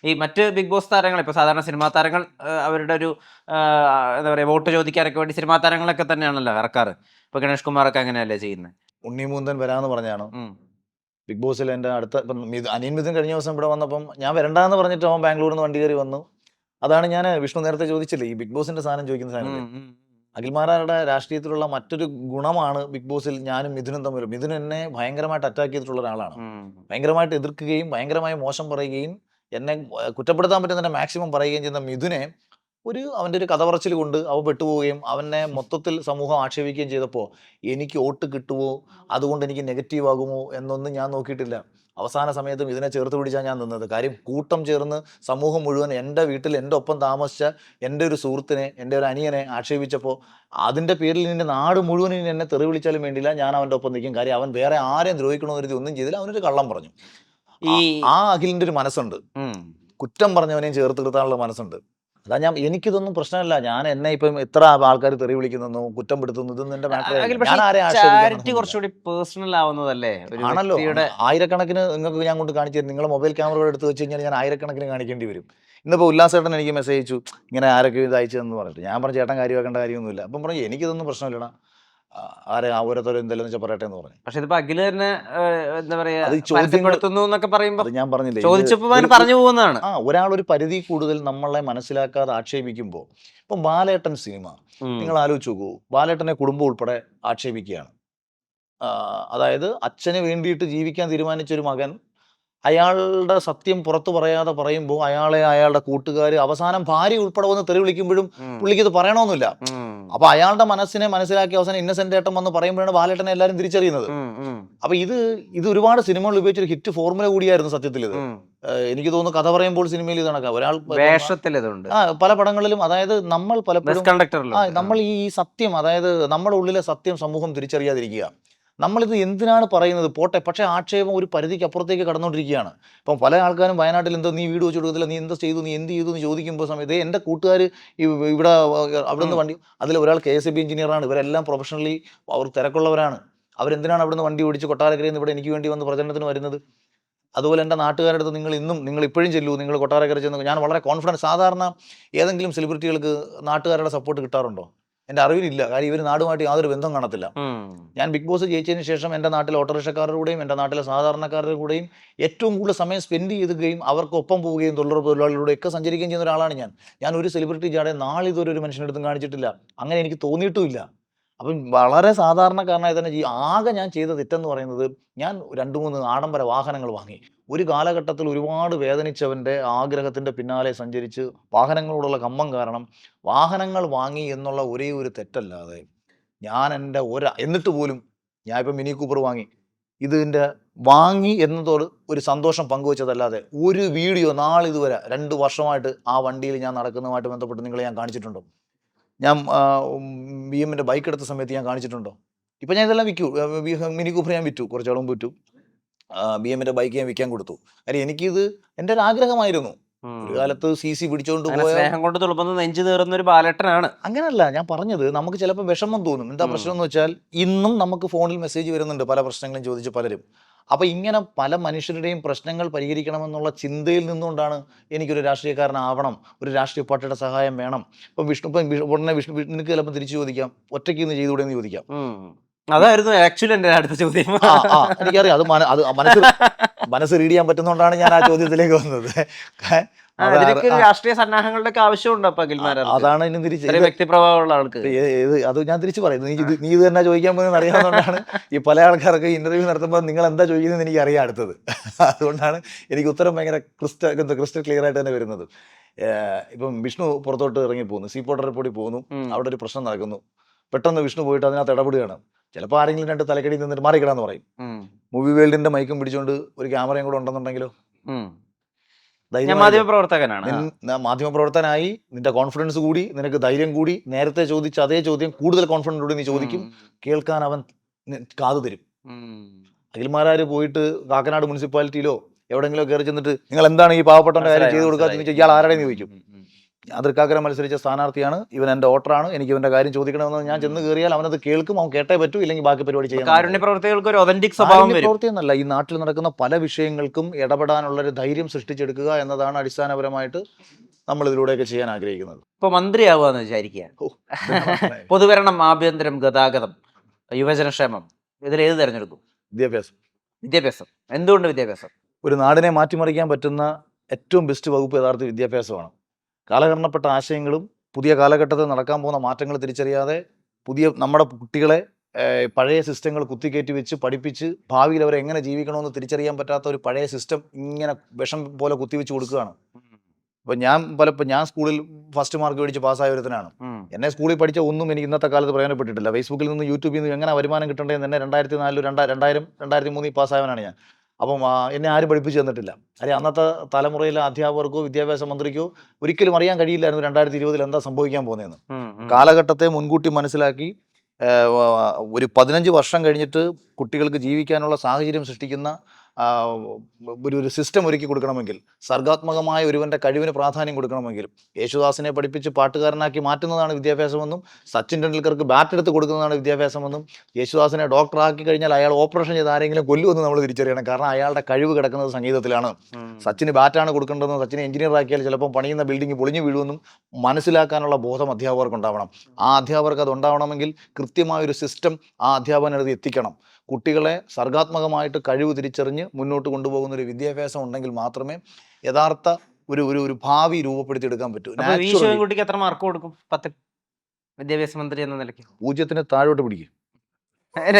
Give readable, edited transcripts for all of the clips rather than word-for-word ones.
ഈ മറ്റ് big boss താരങ്ങൾ ഇപ്പോൾ സാധാരണ സിനിമാ താരങ്ങൾ അവരുടെ ഒരു എന്താ പറയുക വോട്ട് ചോദിക്കാനൊക്കെ വേണ്ടി സിനിമാ താരങ്ങളൊക്കെ തന്നെയാണല്ലോ ഇറക്കാറ്. ഇപ്പോൾ ഗണേഷ് കുമാറൊക്കെ അങ്ങനെയല്ലേ ചെയ്യുന്നത്. ഉണ്ണിമൂന്തൻ വരാമെന്ന് പറഞ്ഞാണ് ബിഗ് ബോസിൽ. എൻ്റെ അടുത്ത ഇപ്പം അനിയൻ മിഥുൻ കഴിഞ്ഞ ദിവസം ഇവിടെ വന്നപ്പം ഞാൻ വരണ്ടാന്ന് പറഞ്ഞിട്ട് അവൻ ബാംഗ്ലൂരിൽ നിന്ന് വണ്ടി കയറി വന്നു. അതാണ് ഞാൻ വിഷ്ണു നേരത്തെ ചോദിച്ചില്ലേ, ഈ ബിഗ് ബോസിന്റെ സാധനം ചോദിക്കുന്ന സാധനം. അഖിൽമാരാരുടെ രാഷ്ട്രീയത്തിലുള്ള മറ്റൊരു ഗുണമാണ് ബിഗ് ബോസിൽ ഞാനും മിഥുനും തമ്മിൽ. മിഥുൻ എന്നെ ഭയങ്കരമായിട്ട് അറ്റാക്ക് ചെയ്തിട്ടുള്ള ഒരാളാണ്. ഭയങ്കരമായിട്ട് എതിർക്കുകയും ഭയങ്കരമായി മോശം പറയുകയും എന്നെ കുറ്റപ്പെടുത്താൻ പറ്റുന്നതിന്റെ മാക്സിമം പറയുകയും ചെയ്യുന്ന മിഥുനെ അവൻ്റെ ഒരു കഥ പറച്ചിൽ കൊണ്ട് അവൻ പെട്ടുപോവുകയും അവനെ മൊത്തത്തിൽ സമൂഹം ആക്ഷേപിക്കുകയും ചെയ്തപ്പോൾ എനിക്ക് വോട്ട് കിട്ടുമോ, അതുകൊണ്ട് എനിക്ക് നെഗറ്റീവ് ആകുമോ എന്നൊന്നും ഞാൻ നോക്കിയിട്ടില്ല. അവസാന സമയത്തും ഇതിനെ ചേർത്ത് പിടിച്ചാൽ ഞാൻ നിന്നത്. കാര്യം കൂട്ടം ചേർന്ന് സമൂഹം മുഴുവൻ എൻ്റെ വീട്ടിൽ എൻ്റെ ഒപ്പം താമസിച്ച എൻ്റെ ഒരു സുഹൃത്തിനെ, എൻ്റെ ഒരു അനിയനെ ആക്ഷേപിച്ചപ്പോൾ അതിൻ്റെ പേരിൽ നിന്റെ നാട് മുഴുവൻ ഇനി എന്നെ തെറി വിളിച്ചാലും വേണ്ടില്ല, ഞാൻ അവൻ്റെ ഒപ്പം നിൽക്കും. കാര്യം അവൻ വേറെ ആരെയും ദ്രോഹിക്കണമെന്ന് കരുതി ഒന്നും ചെയ്തില്ല, അവനൊരു കള്ളം പറഞ്ഞു. ആ അഖിലിൻ്റെ ഒരു മനസ്സുണ്ട്, കുറ്റം പറഞ്ഞവനെയും ചേർത്ത് നിർത്താനുള്ള മനസ്സുണ്ട്. അതാ എനിക്കിതൊന്നും പ്രശ്നമല്ല. ഞാൻ എന്നെ ഇപ്പം എത്ര ആൾക്കാർ തെറി വിളിക്കുന്നു, കുറ്റം പെടുത്തുന്നു, ഇതൊന്നും എന്റെ ചാരിറ്റി കുറച്ചുകൂടി പേഴ്സണൽ ആവുന്നതല്ലേ ആണല്ലോ. ആയിരക്കണക്കിന് നിങ്ങൾക്ക് ഞാൻ കൊണ്ട് കാണിച്ചു തരും. നിങ്ങളെ മൊബൈൽ ക്യാമറ എടുത്ത് വെച്ച് കഴിഞ്ഞാൽ ഞാൻ ആയിരക്കണക്കിന് കാണിക്കേണ്ടി വരും. ഇന്നിപ്പോൾ ഉല്ലാസേട്ടൻ എനിക്ക് മെസ്സേജ് അയച്ചു, ഇങ്ങനെ ആരൊക്കെ ഇത് അയച്ചതെന്ന് പറഞ്ഞിട്ട്. ഞാൻ പറഞ്ഞു ചേട്ടൻ കാര്യമാക്കേണ്ട കാര്യമൊന്നുമില്ല. അപ്പം പറഞ്ഞു എനിക്കിതൊന്നും പ്രശ്നമില്ലടാ, ഓരോരുത്തരും എന്തെങ്കിലും വെച്ചാൽ പറയട്ടെ എന്ന് പറഞ്ഞു. പക്ഷെ ഇതിപ്പോ അഖില് തന്നെ എന്താ പറയാ ചോദ്യപ്പെടുത്തുന്നു എന്നൊക്കെ പറയുമ്പോൾ ഞാൻ പറഞ്ഞില്ലേ, ചോദിച്ചപ്പോൾ പറഞ്ഞു പോകുന്നതാണ്. ഒരാൾ ഒരു പരിധി കൂടുതൽ നമ്മളെ മനസ്സിലാക്കാതെ ആക്ഷേപിക്കുമ്പോൾ, ഇപ്പം ബാലേട്ടൻ സിനിമ നിങ്ങൾ ആലോചിച്ച് നോക്കൂ. ബാലേട്ടനെ കുടുംബം ഉൾപ്പെടെ ആക്ഷേപിക്കുകയാണ്. അതായത് അച്ഛന് വേണ്ടിയിട്ട് ജീവിക്കാൻ തീരുമാനിച്ചൊരു മകൻ അയാളുടെ സത്യം പുറത്തു പറയാതെ പറയുമ്പോൾ അയാളുടെ കൂട്ടുകാർ, അവസാനം ഭാര്യ ഉൾപ്പെടെ വന്ന് തെറി വിളിക്കുമ്പോഴും പുള്ളിക്ക് ഇത് പറയണമെന്നില്ല. അപ്പൊ അയാളുടെ മനസ്സിനെ മനസ്സിലാക്കി അവസാനം ഇന്നസെന്റ് ഏട്ടൻ വന്ന് പറയുമ്പോഴാണ് ബാലേട്ടനെ എല്ലാവരും തിരിച്ചറിയുന്നത്. അപ്പൊ ഇത് ഒരുപാട് സിനിമകൾ ഉപയോഗിച്ചൊരു ഹിറ്റ് ഫോർമുല കൂടിയായിരുന്നു സത്യത്തിൽ. ഇത് എനിക്ക് തോന്നുന്നു കഥ പറയുമ്പോൾ സിനിമയിൽ ഇത് കണക്കാം. ഒരാൾ പല പടങ്ങളിലും, അതായത് നമ്മൾ പലപ്പോഴും നമ്മൾ ഈ സത്യം, അതായത് നമ്മുടെ ഉള്ളിലെ സത്യം സമൂഹം തിരിച്ചറിയാതിരിക്കുക. നമ്മളിത് എന്തിനാണ് പറയുന്നത് പോട്ടെ, പക്ഷേ ആക്ഷേപം ഒരു പരിധിക്ക് അപ്പുറത്തേക്ക് കടന്നുകൊണ്ടിരിക്കുകയാണ്. ഇപ്പം പല ആൾക്കാരും വയനാട്ടിൽ എന്തോ നീ വീട് വെച്ച് കൊടുത്തില്ല, നീ എന്താ ചെയ്തു, നീ എന്ത് ചെയ്തു എന്ന് ചോദിക്കുമ്പോൾ സമയത്ത് എൻ്റെ കൂട്ടുകാർ ഇവിടെ അവിടെ നിന്ന് വണ്ടി, അതിൽ ഒരാൾ KSEB എഞ്ചിനീയറാണ്. ഇവരെല്ലാം പ്രൊഫഷണലി അവർ തിരക്കുള്ളവരാണ്. അവരെന്തിനാണ് അവിടെ നിന്ന് വണ്ടി ഓടിച്ച് കൊട്ടാരക്കരയിൽ നിന്ന് ഇവിടെ എനിക്ക് വേണ്ടി വന്ന് പ്രചരണത്തിന് വരുന്നത്? അതുപോലെ എൻ്റെ നാട്ടുകാരുടെ അടുത്ത് നിങ്ങൾ ഇപ്പോഴും ചെല്ലൂ, നിങ്ങൾ കൊട്ടാരക്കര ചെന്ന്. ഞാൻ വളരെ കോൺഫിഡൻസ്. സാധാരണ ഏതെങ്കിലും സെലിബ്രിറ്റികൾക്ക് നാട്ടുകാരുടെ സപ്പോർട്ട് കിട്ടാറുണ്ടോ? എൻ്റെ അറിവിലില്ല. കാര്യം ഇവർ നാടുമായിട്ട് യാതൊരു ബന്ധം കാണത്തില്ല. ഞാൻ ബിഗ് ബോസ് ജയിച്ചതിന് ശേഷം എൻ്റെ നാട്ടിലെ ഓട്ടോറിക്ഷക്കാരുടെ കൂടെയും എൻ്റെ നാട്ടിലെ സാധാരണക്കാരുടെ കൂടെയും ഏറ്റവും കൂടുതൽ സമയം സ്പെൻഡ് ചെയ്യുകയും അവർക്കൊപ്പം പോവുകയും തൊഴിലാളികളുടെ ഒക്കെ സഞ്ചരിക്കുകയും ചെയ്യുന്ന ഒരാളാണ് ഞാൻ ഒരു സെലിബ്രിറ്റി ജാടെ നാളിതുവരെ ഒരു മനുഷ്യനെടുത്തും കാണിച്ചിട്ടില്ല. അങ്ങനെ എനിക്ക് തോന്നിയിട്ടുമില്ല. അപ്പം വളരെ സാധാരണക്കാരനായി തന്നെ ആകെ ഞാൻ ചെയ്ത തെറ്റെന്ന് പറയുന്നത്, ഞാൻ 2-3 ആഡംബര വാഹനങ്ങൾ വാങ്ങി. ഒരു കാലഘട്ടത്തിൽ ഒരുപാട് വേദനിച്ചവൻ്റെ ആഗ്രഹത്തിൻ്റെ പിന്നാലെ സഞ്ചരിച്ച് വാഹനങ്ങളോടുള്ള കമ്പം കാരണം വാഹനങ്ങൾ വാങ്ങി എന്നുള്ള ഒരേ ഒരു തെറ്റല്ലാതെ ഞാൻ എൻ്റെ എന്നിട്ട് പോലും ഞാൻ ഇപ്പം മിനി കൂപ്പർ വാങ്ങി. ഇതിൻ്റെ വാങ്ങി എന്നതോട് ഒരു സന്തോഷം പങ്കുവെച്ചതല്ലാതെ ഒരു വീഡിയോ നാളിതുവരെ 2 വർഷമായിട്ട് ആ വണ്ടിയിൽ ഞാൻ നടക്കുന്നതുമായിട്ട് ബന്ധപ്പെട്ട് നിങ്ങളെ ഞാൻ കാണിച്ചിട്ടുണ്ടോ? ഞാൻ BMൻ്റെ ബൈക്ക് എടുത്ത സമയത്ത് ഞാൻ കാണിച്ചിട്ടുണ്ടോ? ഇപ്പം ഞാൻ ഇതെല്ലാം വിറ്റു. മിനി കൂപ്പർ ഞാൻ വിറ്റു, കുറച്ചാൾ മുമ്പ് വിറ്റു. BMൻ്റെ ബൈക്ക് ഞാൻ വിൽക്കാൻ കൊടുത്തു. കാര്യം എനിക്കിത് എൻ്റെ ഒരു ആഗ്രഹമായിരുന്നു. ഒരു കാലത്ത് CC പിടിച്ചോണ്ട് സ്നേഹം കൊണ്ട് തുളുമ്പുന്ന നെഞ്ചു തീർന്ന ഒരു ബാലേട്ടനാണ്. അങ്ങനല്ല ഞാൻ പറഞ്ഞത്. നമുക്ക് ചിലപ്പോൾ വിഷമം തോന്നും. എന്താ പ്രശ്നം എന്ന് വെച്ചാൽ, ഇന്നും നമുക്ക് ഫോണിൽ മെസ്സേജ് വരുന്നുണ്ട് പല പ്രശ്നങ്ങളും ചോദിച്ച് പലരും. അപ്പോൾ ഇങ്ങനെ പല മനുഷ്യരുടെയും പ്രശ്നങ്ങൾ പരിഹരിക്കണമെന്നുള്ള ചിന്തയിൽ നിന്നുകൊണ്ടാണ് എനിക്കൊരു രാഷ്ട്രീയക്കാരനാവണം, ഒരു രാഷ്ട്രീയ പാർട്ടിയുടെ സഹായം വേണം. ഇപ്പം ഉടനെ നിനക്ക് ചിലപ്പോൾ തിരിച്ചു ചോദിക്കാം, ഒറ്റയ്ക്ക് ഇന്ന് ചെയ്തുകൂടെ എന്ന് ചോദിക്കാം. അതായിരുന്നു ആക്ച്വലി എൻ്റെ അടുത്ത ചോദ്യം. എനിക്കറിയാം, അത് മനസ്സ് റീഡ് ചെയ്യാൻ പറ്റുന്നതുകൊണ്ടാണ് ഞാൻ ആ ചോദ്യത്തിലേക്ക് വന്നത്. രാഷ്ട്രീയ സന്നാഹങ്ങളുടെ ആവശ്യമുണ്ട്. അതാണ് ഇനി തിരിച്ച് വ്യക്തിപ്രഭാവമുള്ള ആൾക്ക് അത് ഞാൻ തിരിച്ചു പറയുന്നത്. നീ ഇത് തന്നെ ചോദിക്കാൻ പോകുന്നത് അറിയാവുന്നതുകൊണ്ടാണ് ഈ പല ആൾക്കാർക്ക് ഇന്റർവ്യൂ നടത്തുമ്പോൾ നിങ്ങൾ എന്താ ചോദിക്കുന്നത് എനിക്ക് അറിയാം അടുത്തത്. അതുകൊണ്ടാണ് എനിക്ക് ഉത്തരം ഭയങ്കര ക്രിസ്റ്റൽ ക്ലിയർ ആയിട്ട് തന്നെ വരുന്നത്. ഇപ്പം വിഷ്ണു പുറത്തോട്ട് ഇറങ്ങി പോകുന്നു, സീപോർട്ട് റിപ്പോർട്ടിൽ പോകുന്നു. അവിടെ ഒരു പ്രശ്നം നടക്കുന്നു. പെട്ടെന്ന് വിഷ്ണു പോയിട്ട് അതിനകത്ത് ഇടപെടുകയാണ്. ചിലപ്പോൾ ആരെങ്കിലും 2 തലക്കടി നിന്നിട്ട് മാറിക്കിടാന്ന് പറയും. മൂവി വേൾഡിന്റെ മൈക്കും പിടിച്ചുകൊണ്ട് ഒരു ക്യാമറയും കൂടെ ഉണ്ടെന്നുണ്ടെങ്കിലോ? മാധ്യമപ്രവർത്തകനാണ്. മാധ്യമപ്രവർത്തകനായി നിന്റെ കോൺഫിഡൻസ് കൂടി, നിനക്ക് ധൈര്യം കൂടി, നേരത്തെ ചോദിച്ച അതേ ചോദ്യം കൂടുതൽ കോൺഫിഡൻറ്റോടെ നീ ചോദിക്കും. കേൾക്കാൻ അവൻ കാതു തരും. അഖിൽമാരാര് പോയിട്ട് കാക്കനാട് മുനിസിപ്പാലിറ്റിയിലോ എവിടെയെങ്കിലും കയറി ചെന്നിട്ട് നിങ്ങൾ എന്താണ് ഈ പാവപ്പെട്ടവന്റെ കാര്യം ചെയ്ത് കൊടുക്കാന്ന് ചോദിച്ചാൽ ഇയാൾ ആരുടെയും ചോദിക്കും. ഞാൻ തൃക്കാക്കര മത്സരിച്ച സ്ഥാനാർത്ഥിയാണ്, ഇവൻ എൻ്റെ വോട്ടറാണ്, എനിക്ക് ഇവൻ്റെ കാര്യം ചോദിക്കണമെന്ന് ഞാൻ ചെന്ന് കയറിയാൽ അവനത് കേൾക്കും, അവൻ കേട്ടേ പറ്റൂ, ഇല്ലെങ്കിൽ ബാക്കി പരിപാടി ചെയ്യാൻ. കാരുണ്യ പ്രവർത്തികൾക്ക് ഒരു ഒതന്റിക് സ്വഭാവം വരും. പ്രവൃത്തിയെന്നല്ല, ഈ നാട്ടിൽ നടക്കുന്ന പല വിഷയങ്ങൾക്കും ഇടപെടാനുള്ളൊരു ധൈര്യം സൃഷ്ടിച്ചെടുക്കുക എന്നതാണ് അടിസ്ഥാനപരമായിട്ട് നമ്മൾ ഇതിലൂടെയൊക്കെ ചെയ്യാൻ ആഗ്രഹിക്കുന്നത്. ഇപ്പൊ മന്ത്രിയാവുകയെന്ന് വിചാരിക്കുക, പൊതുഭരണം, ആഭ്യന്തരം, ഗതാഗതം, യുവജനക്ഷേമം, ഇതിലേത് തിരഞ്ഞെടുക്കും? വിദ്യാഭ്യാസം. വിദ്യാഭ്യാസം. എന്തുകൊണ്ട് വിദ്യാഭ്യാസം? ഒരു നാടിനെ മാറ്റിമറിക്കാൻ പറ്റുന്ന ഏറ്റവും ബെസ്റ്റ് വകുപ്പ് യഥാർത്ഥ വിദ്യാഭ്യാസമാണ്. കാലഹരണപ്പെട്ട ആശയങ്ങളും പുതിയ കാലഘട്ടത്തിൽ നടക്കാൻ പോകുന്ന മാറ്റങ്ങൾ തിരിച്ചറിയാതെ നമ്മുടെ കുട്ടികളെ പഴയ സിസ്റ്റങ്ങൾ കുത്തിക്കയറ്റി വെച്ച് പഠിപ്പിച്ച് ഭാവിയിൽ അവരെ എങ്ങനെ ജീവിക്കണമെന്ന് തിരിച്ചറിയാൻ പറ്റാത്ത ഒരു പഴയ സിസ്റ്റം ഇങ്ങനെ വിഷം പോലെ കുത്തിവെച്ച് കൊടുക്കുകയാണ്. ഇപ്പം ഞാൻ സ്കൂളിൽ ഫസ്റ്റ് മാർക്ക് മേടിച്ച് പാസ്സായ ഒരുത്തനാണ്. എന്നെ സ്കൂളിൽ പഠിച്ച ഒന്നും എനിക്ക് ഇന്നത്തെ കാലത്ത് പ്രയോജനപ്പെട്ടിട്ടില്ല. ഫേസ്ബുക്കിൽ നിന്ന് യൂട്യൂബിൽ നിന്ന് എങ്ങനെ വരുമാനം കിട്ടേണ്ടതെന്ന് എന്നെ 2004 2003 പാസ്സായവനാണ് ഞാൻ. അപ്പം എന്നെ ആരും പഠിപ്പിച്ചു തന്നിട്ടില്ല. കാര്യം അന്നത്തെ തലമുറയിലെ അധ്യാപകർക്കോ വിദ്യാഭ്യാസ മന്ത്രിക്കോ ഒരിക്കലും അറിയാൻ കഴിയില്ലായിരുന്നു 2020 എന്താ സംഭവിക്കാൻ പോകുന്നതെന്ന്. കാലഘട്ടത്തെ മുൻകൂട്ടി മനസ്സിലാക്കി ഒരു 15 വർഷം കഴിഞ്ഞിട്ട് കുട്ടികൾക്ക് ജീവിക്കാനുള്ള സാഹചര്യം സൃഷ്ടിക്കുന്ന ഒരു സിസ്റ്റം ഒരുക്കി കൊടുക്കണമെങ്കിൽ, സർഗാത്മകമായ ഒരുവൻ്റെ കഴിവിന് പ്രാധാന്യം കൊടുക്കണമെങ്കിൽ, യേശുദാസിനെ പഠിപ്പിച്ച് പാട്ടുകാരനാക്കി മാറ്റുന്നതാണ് വിദ്യാഭ്യാസമെന്നും, സച്ചിൻ ടെണ്ടുൽക്കർക്ക് ബാറ്റ് എടുത്ത് കൊടുക്കുന്നതാണ് വിദ്യാഭ്യാസമെന്നും, യേശുദാസിനെ ഡോക്ടറാക്കി കഴിഞ്ഞാൽ അയാൾ ഓപ്പറേഷൻ ചെയ്ത് ആരെങ്കിലും കൊല്ലുമെന്ന് നമ്മൾ തിരിച്ചറിയണം. കാരണം അയാളുടെ കഴിവ് കിടക്കുന്നത് സംഗീതത്തിലാണ്. സച്ചിന് ബാറ്റാണ് കൊടുക്കേണ്ടതെന്നും സച്ചിനെ എഞ്ചിനീയർ ആക്കിയാൽ ചിലപ്പോൾ പണിയുന്ന ബിൽഡിംഗ് പൊളിഞ്ഞു വീഴുമെന്നും മനസ്സിലാക്കാനുള്ള ബോധം അധ്യാപകർക്ക് ഉണ്ടാവണം. ആ അധ്യാപകർക്ക് അത് ഉണ്ടാവണമെങ്കിൽ കൃത്യമായൊരു സിസ്റ്റം ആ അധ്യാപകനത് എത്തിക്കണം. കുട്ടികളെ സർഗാത്മകമായിട്ട് കഴിവ് തിരിച്ചറിഞ്ഞ് മുന്നോട്ട് കൊണ്ടുപോകുന്ന ഒരു വിദ്യാഭ്യാസം ഉണ്ടെങ്കിൽ മാത്രമേ യഥാർത്ഥ ഒരു ഭാവി രൂപപ്പെടുത്തിയെടുക്കാൻ പറ്റൂ. കുട്ടിക്ക് എത്ര മാർക്ക് കൊടുക്കും 10 വിദ്യാഭ്യാസ മന്ത്രി എന്ന നിലയ്ക്ക്? 0 താഴോട്ട് പിടിക്കും.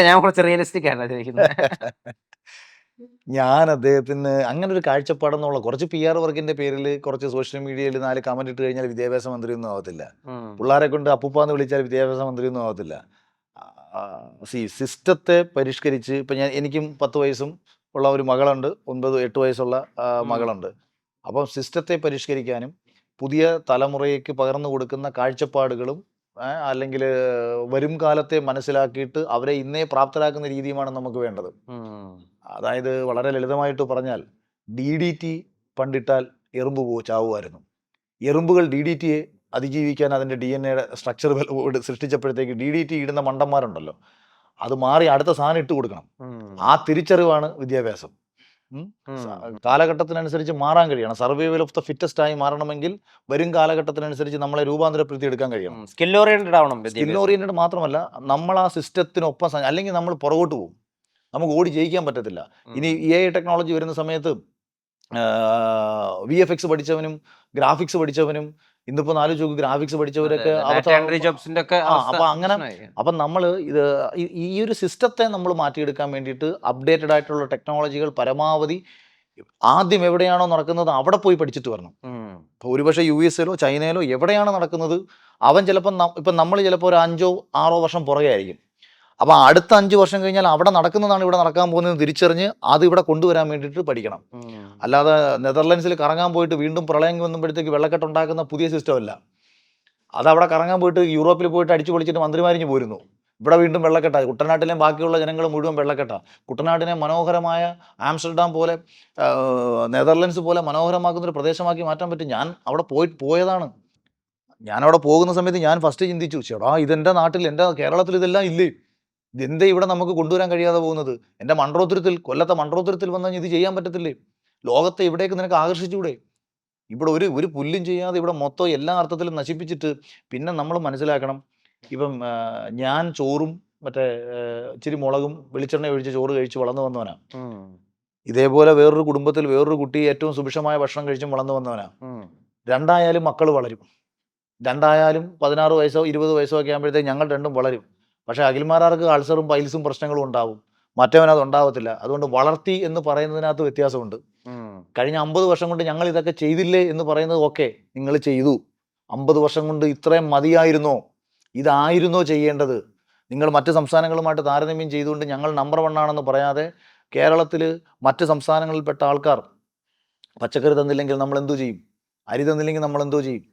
ഞാൻ കുറച്ച് റിയലിസ്റ്റിക് ആണ് ചോദിക്കുന്നത്. ഞാൻ അദ്ദേഹത്തിന് അങ്ങനെ ഒരു കാഴ്ചപ്പാടെന്നുള്ള കുറച്ച് PR വർക്കിന്റെ പേരിൽ കുറച്ച് സോഷ്യൽ മീഡിയയിൽ 4 കമന്റ് ഇട്ട് കഴിഞ്ഞാൽ വിദ്യാഭ്യാസ മന്ത്രി ഒന്നും ആവത്തില്ല. പിള്ളേരെ കൊണ്ട് അപ്പൂപ്പാന്ന് വിളിച്ചാൽ വിദ്യാഭ്യാസ മന്ത്രി ഒന്നും ആവത്തില്ല. സിസ്റ്റത്തെ പരിഷ്കരിച്ച് ഇപ്പം എനിക്കും 10 വയസ്സും ഉള്ള ഒരു മകളുണ്ട്, 8 വയസ്സുള്ള മകളുണ്ട്. അപ്പം സിസ്റ്റത്തെ പരിഷ്കരിക്കാനും പുതിയ തലമുറയ്ക്ക് പകർന്നു കൊടുക്കുന്ന കാഴ്ചപ്പാടുകളും അല്ലെങ്കിൽ വരും കാലത്തെ മനസ്സിലാക്കിയിട്ട് അവരെ ഇന്നേ പ്രാപ്തരാക്കുന്ന രീതിയുമാണ് നമുക്ക് വേണ്ടത്. അതായത് വളരെ ലളിതമായിട്ട് പറഞ്ഞാൽ DDT പണ്ടിട്ടാൽ എറുമ്പ് ചാവുമായിരുന്നു. എറുമ്പുകൾ DDTയെ അതിജീവിക്കാൻ അതിൻ്റെ DNA സ്ട്രക്ചർ സൃഷ്ടിച്ചപ്പോഴത്തേക്ക് DDT ഇടുന്ന മണ്ടന്മാരുണ്ടല്ലോ, അത് മാറി അടുത്ത സാധനം ഇട്ട് കൊടുക്കണം. ആ തിരിച്ചറിവാണ് വിദ്യാഭ്യാസം. കാലഘട്ടത്തിനനുസരിച്ച് മാറാൻ കഴിയണം. സർവൈവൽ ഓഫ് ദ ഫിറ്റസ്റ്റ് ആയി മാറണമെങ്കിൽ വരും കാലഘട്ടത്തിനനുസരിച്ച് നമ്മളെ രൂപാന്തരപ്പെടുത്തി എടുക്കാൻ കഴിയണം. സ്കിൽ ഓറിയന്റഡ് ആവണം. സ്കിൽ ഓറിയന്റഡ് മാത്രമല്ല, നമ്മൾ ആ സിസ്റ്റത്തിനൊപ്പം, അല്ലെങ്കിൽ നമ്മൾ പുറകോട്ട് പോകും, നമുക്ക് ഓടി ജയിക്കാൻ പറ്റത്തില്ല. ഇനി AI ടെക്നോളജി വരുന്ന സമയത്ത് VFX പഠിച്ചവനും ഗ്രാഫിക്സ് പഠിച്ചവനും ഇന്നിപ്പോ 4 ചോക്ക് ഗ്രാഫിക്സ് പഠിച്ചവരൊക്കെ അപ്പൊ അങ്ങനെ. അപ്പം നമ്മൾ ഈ ഒരു സിസ്റ്റത്തെ നമ്മൾ മാറ്റിയെടുക്കാൻ വേണ്ടിയിട്ട് അപ്ഡേറ്റഡ് ആയിട്ടുള്ള ടെക്നോളജികൾ പരമാവധി ആദ്യം എവിടെയാണോ നടക്കുന്നത് അവിടെ പോയി പഠിച്ചിട്ട് വരണം. ഇപ്പോൾ ഒരുപക്ഷെ USA-ലോ ചൈനയിലോ എവിടെയാണ് നടക്കുന്നത്, അവൻ ചിലപ്പം ഇപ്പം നമ്മൾ ചിലപ്പോൾ ഒരു 5-6 വർഷം പുറകെ ആയിരിക്കും. അപ്പം അടുത്ത 5 വർഷം കഴിഞ്ഞാൽ അവിടെ നടക്കുന്നതാണ് ഇവിടെ നടക്കാൻ പോകുന്നതെന്ന് തിരിച്ചറിഞ്ഞ് അത് ഇവിടെ കൊണ്ടുവരാൻ വേണ്ടിയിട്ട് പഠിക്കണം. അല്ലാതെ നെതർലൻഡ്സിൽ കറങ്ങാൻ പോയിട്ട് വീണ്ടും പ്രളയം വന്നുമ്പോഴത്തേക്ക് വെള്ളക്കെട്ട് ഉണ്ടാക്കുന്ന പുതിയ സിസ്റ്റം അല്ല. അതവിടെ കറങ്ങാൻ പോയിട്ട് യൂറോപ്പിൽ പോയിട്ട് അടിച്ചു പൊളിച്ചിട്ട് മന്ത്രിമാരിഞ്ഞ് പോരുന്നു. ഇവിടെ വീണ്ടും വെള്ളക്കെട്ടാണ്. കുട്ടനാട്ടിലെ ബാക്കിയുള്ള ജനങ്ങൾ മുഴുവൻ വെള്ളക്കെട്ടാണ്. കുട്ടനാടിനെ മനോഹരമായ ആംസ്റ്റർഡാം പോലെ, നെതർലൻഡ്സ് പോലെ മനോഹരമാക്കുന്നൊരു പ്രദേശമാക്കി മാറ്റാൻ പറ്റും. ഞാൻ അവിടെ പോയതാണ്. ഞാനവിടെ പോകുന്ന സമയത്ത് ഞാൻ ഫസ്റ്റ് ചിന്തിച്ചു, ചേടാ ഇതെൻ്റെ നാട്ടിൽ, എൻ്റെ കേരളത്തിൽ ഇതെല്ലാം ഇല്ലേ, ഇതെന്തേ ഇവിടെ നമുക്ക് കൊണ്ടുവരാൻ കഴിയാതെ പോകുന്നത്? എൻ്റെ കൊല്ലത്തെ മൺട്രോത്തുരത്തിൽ വന്നാൽ ഇത് ചെയ്യാൻ പറ്റത്തില്ലേ? ലോകത്തെ ഇവിടേക്ക് നിനക്ക് ആകർഷിച്ചുകൂടെ? ഇവിടെ ഒരു പുല്ലും ചെയ്യാതെ ഇവിടെ മൊത്തം എല്ലാ അർത്ഥത്തിലും നശിപ്പിച്ചിട്ട്. പിന്നെ നമ്മൾ മനസ്സിലാക്കണം, ഇപ്പം ഞാൻ ചോറും മറ്റേ ഇച്ചിരി മുളകും വെളിച്ചെണ്ണ ഒഴിച്ച് ചോറ് കഴിച്ച് വളർന്നു വന്നവനാണ്. ഇതേപോലെ വേറൊരു കുടുംബത്തിൽ വേറൊരു കുട്ടി ഏറ്റവും സുഭിക്ഷമായ ഭക്ഷണം കഴിച്ചും വളർന്നു വന്നവനാണ്. രണ്ടായാലും മക്കൾ വളരും. രണ്ടായാലും 16 വയസ്സോ 20 വയസ്സോ ഒക്കെ ആകുമ്പോഴത്തേക്ക് ഞങ്ങൾ രണ്ടും വളരും. പക്ഷേ അഖിൽമാരാർക്ക് അൾസറും പൈൽസും പ്രശ്നങ്ങളും ഉണ്ടാവും, മറ്റവനത് ഉണ്ടാവത്തില്ല. അതുകൊണ്ട് വളർത്തി എന്ന് പറയുന്നതിനകത്ത് വ്യത്യാസമുണ്ട്. കഴിഞ്ഞ 50 വർഷം കൊണ്ട് ഞങ്ങൾ ഇതൊക്കെ ചെയ്തില്ലേ എന്ന് പറയുന്നത് ഓക്കെ, നിങ്ങൾ ചെയ്തു. 50 വർഷം കൊണ്ട് ഇത്രയും മതിയായിരുന്നോ? ഇതായിരുന്നോ ചെയ്യേണ്ടത്? നിങ്ങൾ മറ്റ് സംസ്ഥാനങ്ങളുമായിട്ട് താരതമ്യം ചെയ്തുകൊണ്ട് ഞങ്ങൾ നമ്പർ 1 ആണെന്ന് പറയാതെ, കേരളത്തിൽ മറ്റ് സംസ്ഥാനങ്ങളിൽപ്പെട്ട ആൾക്കാർ പച്ചക്കറി തന്നില്ലെങ്കിൽ നമ്മൾ എന്തോ ചെയ്യും? അരി തന്നില്ലെങ്കിൽ നമ്മൾ എന്തോ ചെയ്യും?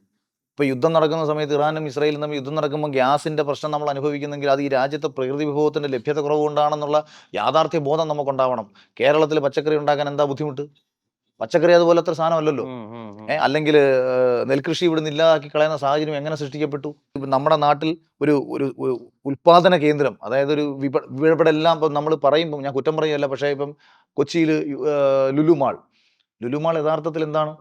ഇപ്പോൾ യുദ്ധം നടക്കുന്ന സമയത്ത് ഇറാനും ഇസ്രായേലും തമ്മിൽ യുദ്ധം നടക്കുമ്പോൾ ഗ്യാസിൻ്റെ പ്രശ്നം നമ്മൾ അനുഭവിക്കുന്നെങ്കിൽ അത് ഈ രാജ്യത്തെ പ്രകൃതി വിഭവത്തിൻ്റെ ലഭ്യത കുറവുകൊണ്ടാണെന്നുള്ള യാഥാർത്ഥ്യ ബോധം നമുക്കുണ്ടാവണം. കേരളത്തിൽ പച്ചക്കറി ഉണ്ടാക്കാൻ എന്താ ബുദ്ധിമുട്ട്? പച്ചക്കറി അതുപോലത്തെ സാധനമല്ലല്ലോ. അല്ലെങ്കിൽ നെൽകൃഷി ഇവിടുന്ന് ഇല്ലാതാക്കി കളയുന്ന സാഹചര്യം എങ്ങനെ സൃഷ്ടിക്കപ്പെട്ടു? ഇപ്പം നമ്മുടെ നാട്ടിൽ ഒരു ഒരു ഒരു ഉൽപാദന കേന്ദ്രം, അതായത് ഒരു ഇവിടെ എല്ലാം ഇപ്പം നമ്മൾ പറയുമ്പം, ഞാൻ കുറ്റം പറയുകയല്ല, പക്ഷേ ഇപ്പം കൊച്ചിയിൽ ലുലു മാൾ. ലുലു മാൾ യഥാർത്ഥത്തിൽ എന്താണ്?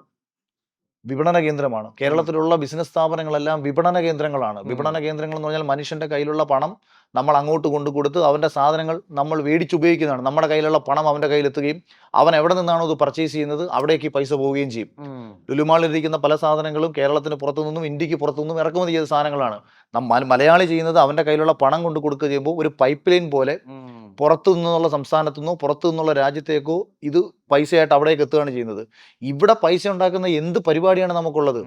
വിപണന കേന്ദ്രമാണ്. കേരളത്തിലുള്ള ബിസിനസ് സ്ഥാപനങ്ങളെല്ലാം വിപണന കേന്ദ്രങ്ങളാണ്. വിപണന കേന്ദ്രങ്ങൾ എന്ന് പറഞ്ഞാൽ മനുഷ്യന്റെ കയ്യിലുള്ള പണം നമ്മൾ അങ്ങോട്ട് കൊണ്ടു കൊടുത്ത് അവന്റെ സാധനങ്ങൾ നമ്മൾ മേടിച്ചുപയോഗിക്കുന്നതാണ്. നമ്മുടെ കയ്യിലുള്ള പണം അവന്റെ കയ്യിലെത്തുകയും അവൻ എവിടെ നിന്നാണോ ഇത് പർച്ചേസ് ചെയ്യുന്നത് അവിടേക്ക് ഈ പൈസ പോവുകയും ചെയ്യും. ലുലുമാളിലിരിക്കുന്ന പല സാധനങ്ങളും കേരളത്തിന് പുറത്തു നിന്നും ഇന്ത്യക്ക് പുറത്തു നിന്നും ഇറക്കുമതി ചെയ്ത സാധനങ്ങളാണ്. മലയാളി ചെയ്യുന്നത് അവന്റെ കയ്യിലുള്ള പണം കൊണ്ട് കൊടുക്കുക ചെയ്യുമ്പോൾ ഒരു പൈപ്പ് ലൈൻ പോലെ പുറത്തു നിന്നുള്ള സംസ്ഥാനത്തു നിന്നോ പുറത്തു നിന്നുള്ള രാജ്യത്തേക്കോ ഇത് പൈസയായിട്ട് അവിടേക്ക് എത്തുകയാണ് ചെയ്യുന്നത്. ഇവിടെ പൈസ ഉണ്ടാക്കുന്ന എന്ത് പരിപാടിയാണ് നമുക്കുള്ളത്?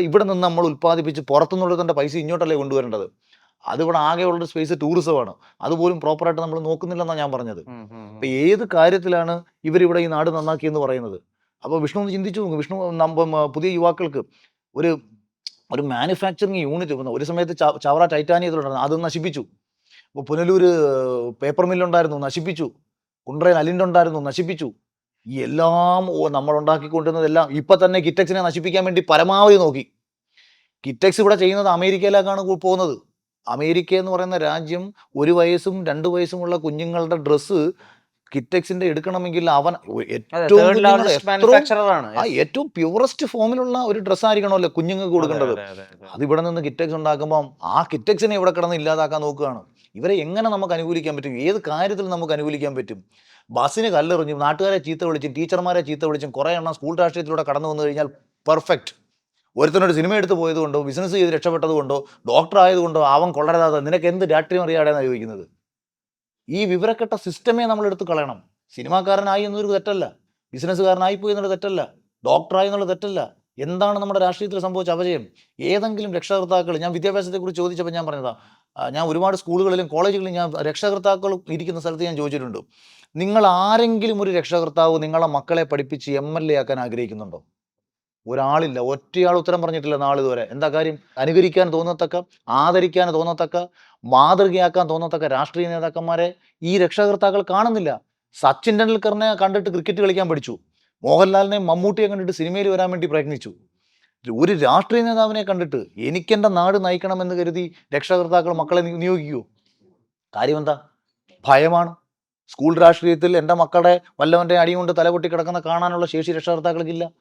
ഇവിടെ നിന്ന് നമ്മൾ ഉൽപ്പാദിപ്പിച്ച് പുറത്തുനിന്നുള്ളതിൻ്റെ പൈസ ഇങ്ങോട്ടല്ലേ കൊണ്ടുവരേണ്ടത്? അതിവിടെ ആകെയുള്ളൊരു സ്പേസ് ടൂറിസമാണ്. അതുപോലും പ്രോപ്പറായിട്ട് നമ്മൾ നോക്കുന്നില്ലെന്നാണ് ഞാൻ പറഞ്ഞത്. അപ്പം ഏത് കാര്യത്തിലാണ് ഇവരിവിടെ ഈ നാട് നന്നാക്കിയെന്ന് പറയുന്നത്? അപ്പോൾ വിഷ്ണു ഒന്ന് ചിന്തിച്ചു നോക്കും. വിഷ്ണു പുതിയ യുവാക്കൾക്ക് ഒരു മാനുഫാക്ചറിങ് യൂണിറ്റ് ഒരു സമയത്ത് ചവറ ടൈറ്റാനിയത്തിലുണ്ടായിരുന്നു, അത് നശിപ്പിച്ചു. ഇപ്പോൾ പുനലൂർ പേപ്പർ മില്ലുണ്ടായിരുന്നു, നശിപ്പിച്ചു. കുണ്ട്രയിൽ അലിൻഡുണ്ടായിരുന്നു, നശിപ്പിച്ചു. ഈ എല്ലാം നമ്മൾ ഉണ്ടാക്കിക്കൊണ്ടിരുന്നതെല്ലാം ഇപ്പം തന്നെ കിറ്റക്സിനെ നശിപ്പിക്കാൻ വേണ്ടി പരമാവധി നോക്കി. കിറ്റക്സ് ഇവിടെ ചെയ്യുന്നത് അമേരിക്കയിലേക്കാണ് പോകുന്നത്. അമേരിക്ക എന്ന് പറയുന്ന രാജ്യം 1 വയസ്സും 2 വയസ്സുമുള്ള കുഞ്ഞുങ്ങളുടെ ഡ്രസ്സ് കിറ്റക്സിന്റെ എടുക്കണമെങ്കിൽ അവൻ ഏറ്റവും പ്യൂറസ്റ്റ് ഫോമിലുള്ള ഒരു ഡ്രസ്സായിരിക്കണമല്ലോ കുഞ്ഞുങ്ങൾക്ക് കൊടുക്കേണ്ടത്. അതിവിടെ നിന്ന് കിറ്റക്സ് ഉണ്ടാക്കുമ്പോൾ ആ കിറ്റക്സിനെ ഇവിടെ കിടന്ന് ഇല്ലാതാക്കാൻ നോക്കുകയാണ്. ഇവരെ എങ്ങനെ നമുക്ക് അനുകൂലിക്കാൻ പറ്റും? ഏത് കാര്യത്തിൽ നമുക്ക് അനുകൂലിക്കാൻ പറ്റും? ബസ്സിന് കല്ലെറിഞ്ഞും നാട്ടുകാരെ ചീത്ത വിളിച്ചും ടീച്ചർമാരെ ചീത്ത വിളിച്ചും കുറേ എണ്ണം സ്കൂൾ രാഷ്ട്രീയത്തിലൂടെ കടന്നു വന്നു കഴിഞ്ഞാൽ പെർഫെക്റ്റ്. ഒരുത്തനൊരു സിനിമ എടുത്ത് പോയതുകൊണ്ടോ ബിസിനസ് ചെയ്ത് രക്ഷപ്പെട്ടതുകൊണ്ടോ ഡോക്ടർ ആയതുകൊണ്ടോ അവൻ കൊള്ളരുതാതെ നിനക്ക് എന്ത് രാഷ്ട്രീയം അറിയാടെന്നാണ് ചോദിക്കുന്നത്. ഈ വിവരക്കെട്ട സിസ്റ്റമേ നമ്മൾ എടുത്ത് കളയണം. സിനിമാക്കാരനായി എന്നൊരു തെറ്റല്ല, ബിസിനസ്സുകാരനായിപ്പോയി എന്നുള്ള തെറ്റല്ല, ഡോക്ടറായി എന്നുള്ള തെറ്റല്ല. എന്താണ് നമ്മുടെ രാഷ്ട്രീയത്തിൽ സംഭവിച്ച അപജയം? ഏതെങ്കിലും രക്ഷകർത്താക്കൾ, ഞാൻ വിദ്യാഭ്യാസത്തെക്കുറിച്ച് ചോദിച്ചപ്പോൾ ഞാൻ പറഞ്ഞതാ, ഞാൻ ഒരുപാട് സ്കൂളുകളിലും കോളേജുകളിലും ഞാൻ രക്ഷകർത്താക്കൾ ഇരിക്കുന്ന സ്ഥലത്ത് ഞാൻ ചോദിച്ചിട്ടുണ്ട്, നിങ്ങൾ ആരെങ്കിലും ഒരു രക്ഷകർത്താവ് നിങ്ങളെ മക്കളെ പഠിപ്പിച്ച് MLA ആക്കാൻ ആഗ്രഹിക്കുന്നുണ്ടോ? ഒരാളില്ല, ഒറ്റയാൾ ഉത്തരം പറഞ്ഞിട്ടില്ല നാളിതുവരെ. എന്താ കാര്യം? അനുകരിക്കാൻ തോന്നത്തക്ക, ആദരിക്കാൻ തോന്നത്തക്ക, മാതൃകയാക്കാൻ തോന്നത്തക്ക രാഷ്ട്രീയ നേതാക്കന്മാരെ ഈ രക്ഷകർത്താക്കൾ കാണുന്നില്ല. സച്ചിൻ ടെണ്ടുൽക്കറിനെ കണ്ടിട്ട് ക്രിക്കറ്റ് കളിക്കാൻ പഠിച്ചു, മോഹൻലാലിനെ മമ്മൂട്ടിയെ കണ്ടിട്ട് സിനിമയിൽ വരാൻ വേണ്ടി പ്രയത്നിച്ചു. ഒരു രാഷ്ട്രീയ നേതാവിനെ കണ്ടിട്ട് എനിക്കെൻ്റെ നാട് നയിക്കണമെന്ന് കരുതി രക്ഷകർത്താക്കൾ മക്കളെ നിയോഗിക്കുമോ? കാര്യം എന്താ? ഭയമാണ്. സ്കൂൾ രാഷ്ട്രീയത്തിൽ എൻ്റെ മക്കളുടെ വല്ലവൻ്റെ അടി കൊണ്ട് തലപൊട്ടി കിടക്കുന്ന കാണാനുള്ള ശേഷി രക്ഷകർത്താക്കൾക്കില്ല.